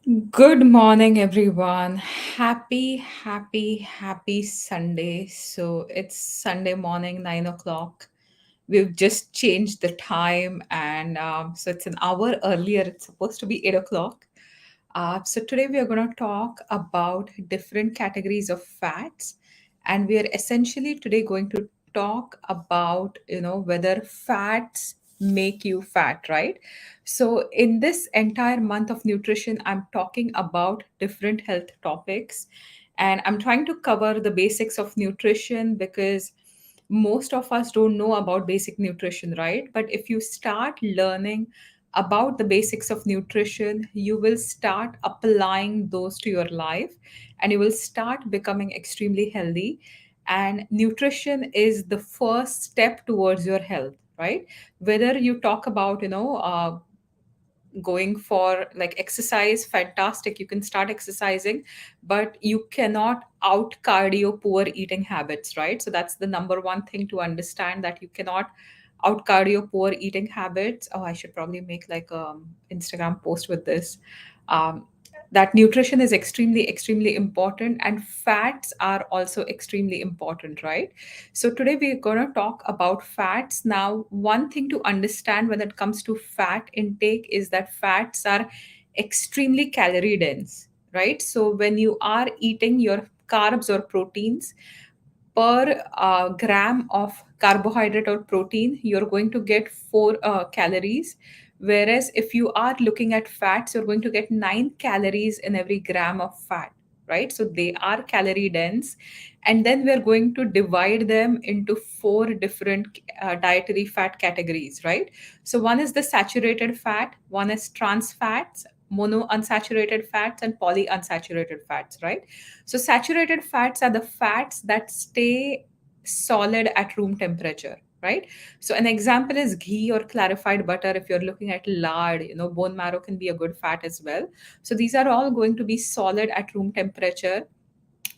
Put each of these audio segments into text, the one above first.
Good morning, everyone. Happy Sunday. So it's Sunday morning, 9 o'clock. We've just changed the time, and so it's an hour earlier. It's supposed to be 8 o'clock. So today we are going to talk about different categories of fats, and we are essentially today going to talk about whether fats make you fat, right? So in this entire month of nutrition, I'm talking about different health topics, and I'm trying to cover the basics of nutrition because most of us don't know about basic nutrition, right? But if you start learning about the basics of nutrition, you will start applying those to your life and you will start becoming extremely healthy. And nutrition is the first step towards your health, right? Whether you talk about, going for like exercise, fantastic, you can start exercising, but you cannot out cardio poor eating habits, right? So that's the number one thing to understand, that you cannot out cardio poor eating habits. Oh, I should probably make like a Instagram post with this. That nutrition is extremely important, and fats are also extremely important, right? So today we're going to talk about fats. Now, one thing to understand when it comes to fat intake is that fats are extremely calorie dense, right? So when you are eating your carbs or proteins, per gram of carbohydrate or protein, you're going to get 4 calories. Whereas if you are looking at fats, you're going to get 9 calories in every gram of fat, right? So they are calorie dense. And then we're going to divide them into four different dietary fat categories, right? So one is the saturated fat, one is trans fats, mono unsaturated fats, and poly unsaturated fats, right? So saturated fats are the fats that stay solid at room temperature, right? So an example is ghee or clarified butter. If you're looking at lard, bone marrow can be a good fat as well. So these are all going to be solid at room temperature.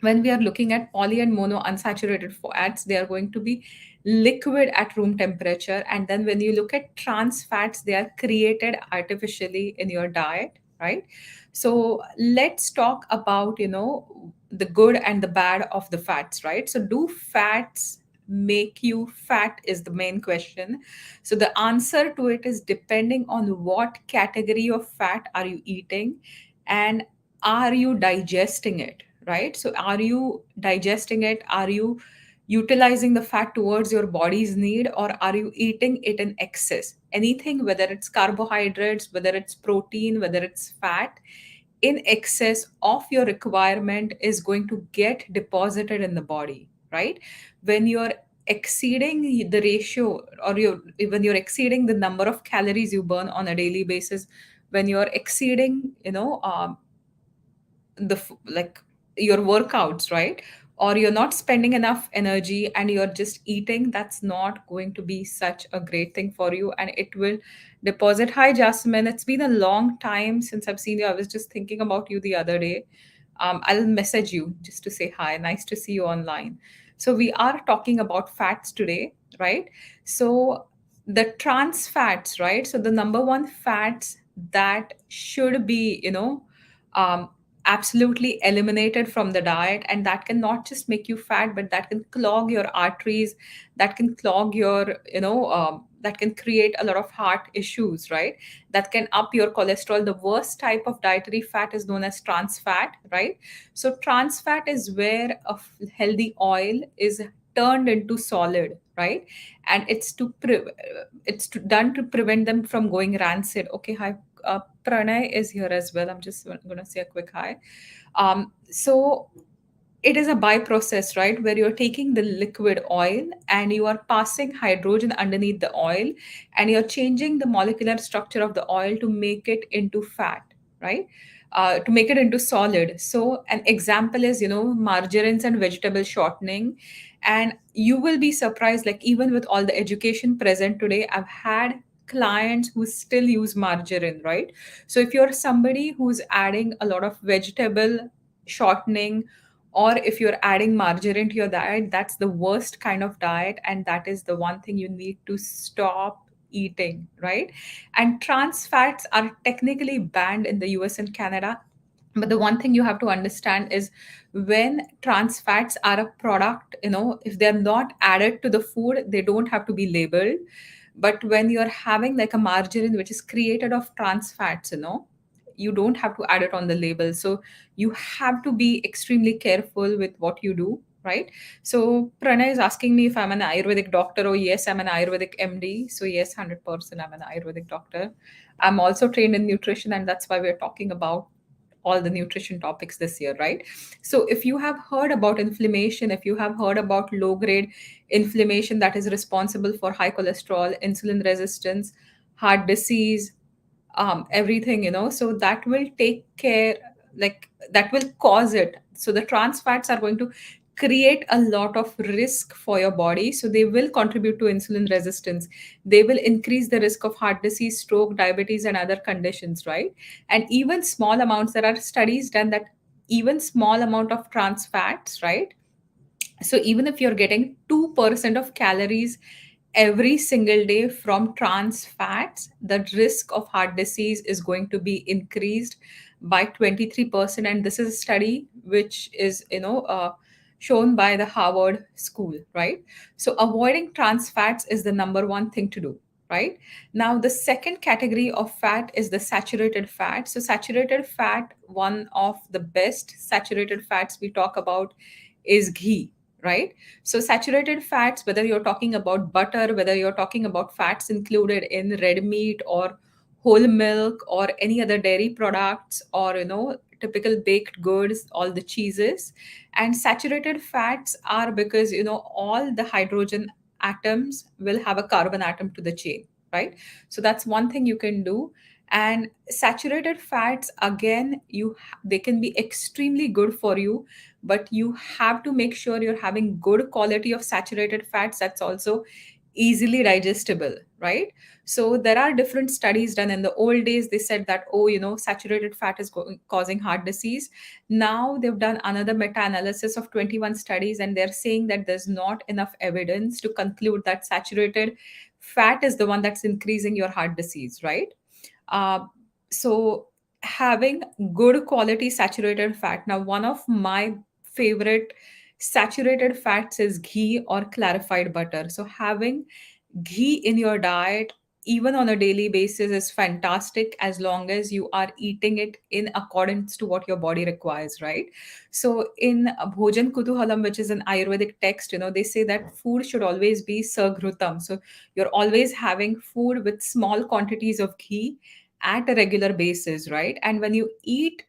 When we are looking at poly and mono unsaturated fats, they are going to be liquid at room temperature. And then when you look at trans fats, they are created artificially in your diet, right? So let's talk about, the good and the bad of the fats, right? So do fats make you fat is the main question. So the answer to it is depending on what category of fat are you eating, and are you digesting it, right? So are you digesting it? Are you utilizing the fat towards your body's need, or are you eating it in excess? Anything, whether it's carbohydrates, whether it's protein, whether it's fat, in excess of your requirement is going to get deposited in the body, right? When you're exceeding the ratio, or when you're exceeding the number of calories you burn on a daily basis, when you're exceeding, like your workouts, right? Or you're not spending enough energy and you're just eating, that's not going to be such a great thing for you, and it will deposit. Hi Jasmine, it's been a long time since I've seen you. I was just thinking about you the other day. I'll message you just to say hi. Nice to see you online. So we are talking about fats today, right? So the trans fats, right? So the number one fats that should be, um, absolutely eliminated from the diet, and that can not just make you fat, but that can clog your arteries, that can clog your, that can create a lot of heart issues, right? That can up your cholesterol. The worst type of dietary fat is known as trans fat, right? So trans fat is where healthy oil is turned into solid, right? And done to prevent them from going rancid. Okay, hi, Pranay is here as well. I'm just going to say a quick hi. So it is a by-process, right, where you're taking the liquid oil and you are passing hydrogen underneath the oil, and you're changing the molecular structure of the oil to make it into fat, right? To make it into solid. So an example is, margarines and vegetable shortening. And you will be surprised, like even with all the education present today, I've had clients who still use margarine, right? So if you're somebody who's adding a lot of vegetable shortening, or if you're adding margarine to your diet, that's the worst kind of diet, and that is the one thing you need to stop eating, right? And trans fats are technically banned in the US and Canada. But the one thing you have to understand is, when trans fats are a product, if they're not added to the food, they don't have to be labeled. But when you're having like a margarine which is created of trans fats, you don't have to add it on the label. So you have to be extremely careful with what you do, right? So Pranay is asking me if I'm an Ayurvedic doctor. Oh yes, I'm an Ayurvedic MD. So yes, 100% I'm an Ayurvedic doctor. I'm also trained in nutrition, and that's why we're talking about all the nutrition topics this year, right? So if you have heard about inflammation, if you have heard about low grade inflammation that is responsible for high cholesterol, insulin resistance, heart disease, everything, so that will take care, like that will cause it. So the trans fats are going to create a lot of risk for your body. So they will contribute to insulin resistance, they will increase the risk of heart disease, stroke, diabetes, and other conditions, right? And even small amounts, there are studies done that even small amount of trans fats, right? So even if you're getting 2% of calories every single day from trans fats, the risk of heart disease is going to be increased by 23%. And this is a study which is, shown by the Harvard School, right? So avoiding trans fats is the number one thing to do, right? Now, the second category of fat is the saturated fat. So saturated fat, one of the best saturated fats we talk about is ghee, right? So saturated fats, whether you're talking about butter, whether you're talking about fats included in red meat or whole milk or any other dairy products, or typical baked goods, all the cheeses. And saturated fats are because all the hydrogen atoms will have a carbon atom to the chain, right? So that's one thing you can do. And saturated fats, again, they can be extremely good for you, but you have to make sure you're having good quality of saturated fats that's also easily digestible, right? So there are different studies done. In the old days they said that, oh, saturated fat is causing heart disease. Now they've done another meta-analysis of 21 studies, and they're saying that there's not enough evidence to conclude that saturated fat is the one that's increasing your heart disease, right? uh, so having good quality saturated fat. Now, one of my favorite saturated fats is ghee or clarified butter. So having ghee in your diet, even on a daily basis, is fantastic as long as you are eating it in accordance to what your body requires, right? So in Bhojan Kutuhalam, which is an Ayurvedic text, they say that food should always be saghrutam. So you're always having food with small quantities of ghee at a regular basis, right? And when you eat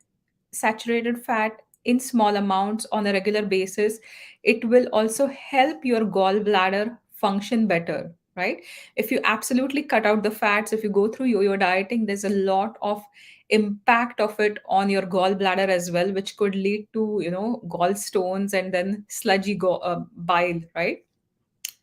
saturated fat in small amounts on a regular basis, it will also help your gallbladder function better, right? If you absolutely cut out the fats, if you go through yo-yo dieting, there's a lot of impact of it on your gallbladder as well, which could lead to gallstones and then sludgy bile, right?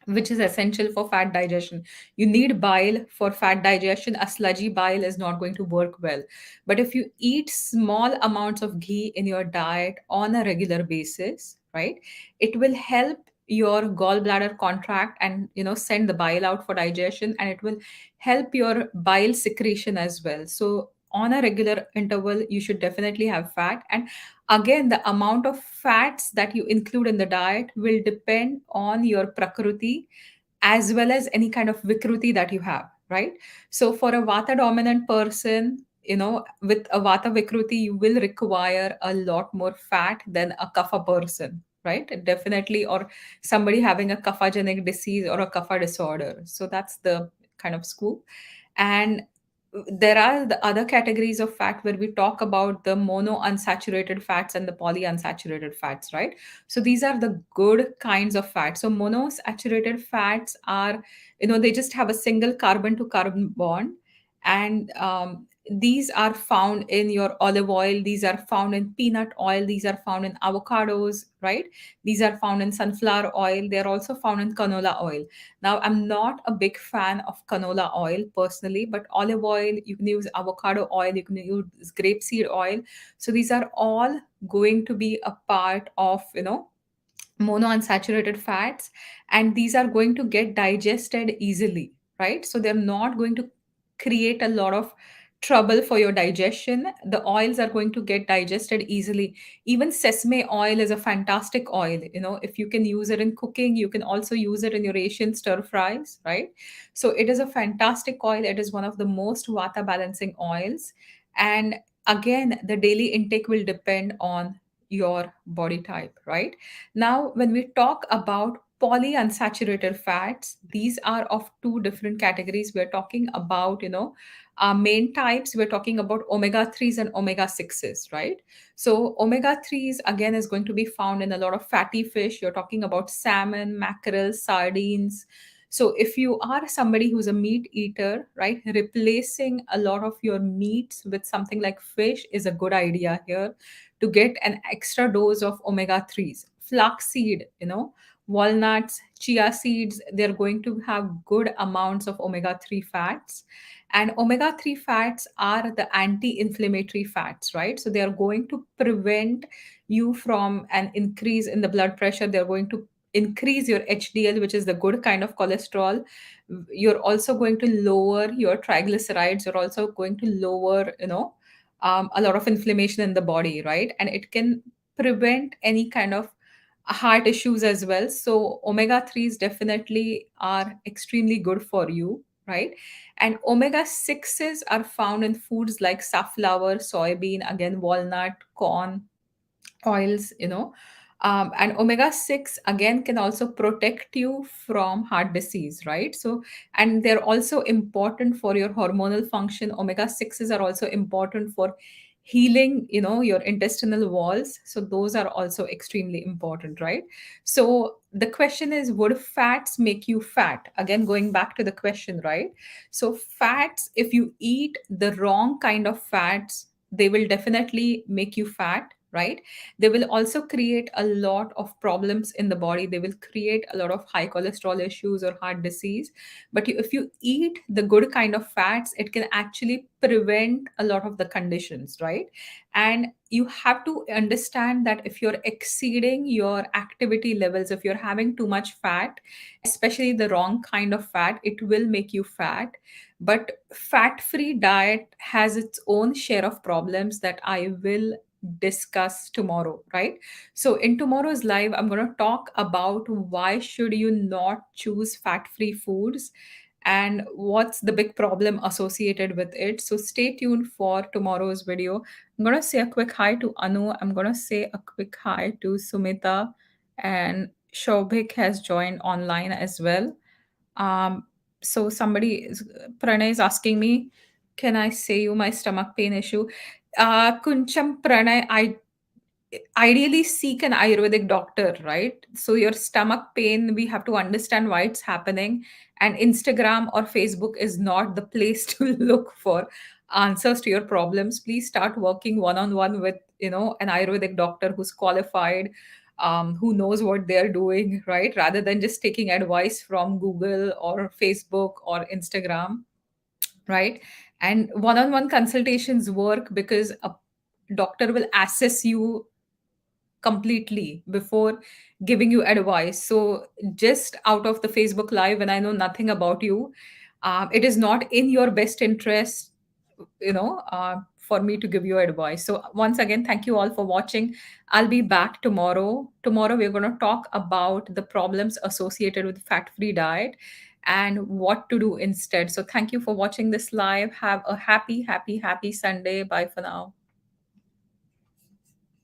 Which is essential for fat digestion. You need bile for fat digestion. A sludgy bile is not going to work well. But if you eat small amounts of ghee in your diet on a regular basis, right, it will help your gallbladder contract and send the bile out for digestion, and it will help your bile secretion as well. So on a regular interval you should definitely have fat. And again, the amount of fats that you include in the diet will depend on your prakriti as well as any kind of vikruti that you have, right? So for a vata dominant person, with a vata vikruti, you will require a lot more fat than a kapha person, right? Definitely. Or somebody having a kaphagenic disease or a kapha disorder. So that's the kind of scoop. And there are the other categories of fat where we talk about the mono unsaturated fats and the polyunsaturated fats, right? So these are the good kinds of fats. So monosaturated fats are, they just have a single carbon to carbon bond. And these are found in your olive oil, these are found in peanut oil, these are found in avocados, right? These are found in sunflower oil, they're also found in canola oil. Now, I'm not a big fan of canola oil personally, but olive oil, you can use avocado oil, you can use grapeseed oil. So these are all going to be a part of, monounsaturated fats, and these are going to get digested easily, right? So they're not going to create a lot of trouble for your digestion. The oils are going to get digested easily. Even sesame oil is a fantastic oil. If you can use it in cooking, you can also use it in your Asian stir fries, right? So it is a fantastic oil. It is one of the most vata balancing oils. And again, the daily intake will depend on your body type, right? Now, when we talk about polyunsaturated fats, these are of two different categories. We're talking about, our main types. We're talking about omega 3s and omega 6s, right? So omega 3s again is going to be found in a lot of fatty fish. You're talking about salmon, mackerel, sardines. So if you are somebody who's a meat eater, right, replacing a lot of your meats with something like fish is a good idea here, to get an extra dose of omega 3s. Flaxseed, walnuts, chia seeds, they're going to have good amounts of omega 3 fats. And omega 3 fats are the anti inflammatory fats, right? So they are going to prevent you from an increase in the blood pressure. They're going to increase your HDL, which is the good kind of cholesterol. You're also going to lower your triglycerides. You're also going to lower, a lot of inflammation in the body, right? And it can prevent any kind of heart issues as well. So omega 3s definitely are extremely good for you, right? And omega 6s are found in foods like safflower, soybean, again, walnut, corn, oils, and omega 6 again can also protect you from heart disease, right? So, and they're also important for your hormonal function. Omega 6s are also important for healing, your intestinal walls. So, those are also extremely important, right? So, the question is, would fats make you fat? Again, going back to the question, right? So, fats, if you eat the wrong kind of fats, they will definitely make you fat, right? They will also create a lot of problems in the body. They will create a lot of high cholesterol issues or heart disease. But if you eat the good kind of fats, it can actually prevent a lot of the conditions, right? And you have to understand that if you're exceeding your activity levels, if you're having too much fat, especially the wrong kind of fat, it will make you fat. But fat free diet has its own share of problems that I will discuss tomorrow, right? So in tomorrow's live, I'm going to talk about why should you not choose fat free foods and what's the big problem associated with it. So stay tuned for tomorrow's video. I'm going to say a quick hi to Anu. I'm going to say a quick hi to Sumita, and Shobhik has joined online as well. um so Pranay is asking me, can I say you my stomach pain issue? Kuncham, Pranay, I ideally seek an Ayurvedic doctor, right? So your stomach pain, we have to understand why it's happening. And Instagram or Facebook is not the place to look for answers to your problems. Please start working one-on-one with, an Ayurvedic doctor who's qualified, who knows what they're doing, right? Rather than just taking advice from Google or Facebook or Instagram, right? And one-on-one consultations work because a doctor will assess you completely before giving you advice. So, just out of the Facebook Live, when I know nothing about you, it is not in your best interest, for me to give you advice. So, once again, thank you all for watching. I'll be back tomorrow. Tomorrow, we're going to talk about the problems associated with fat free diet and what to do instead. So, thank you for watching this live. Have a happy, happy, happy Sunday. Bye for now.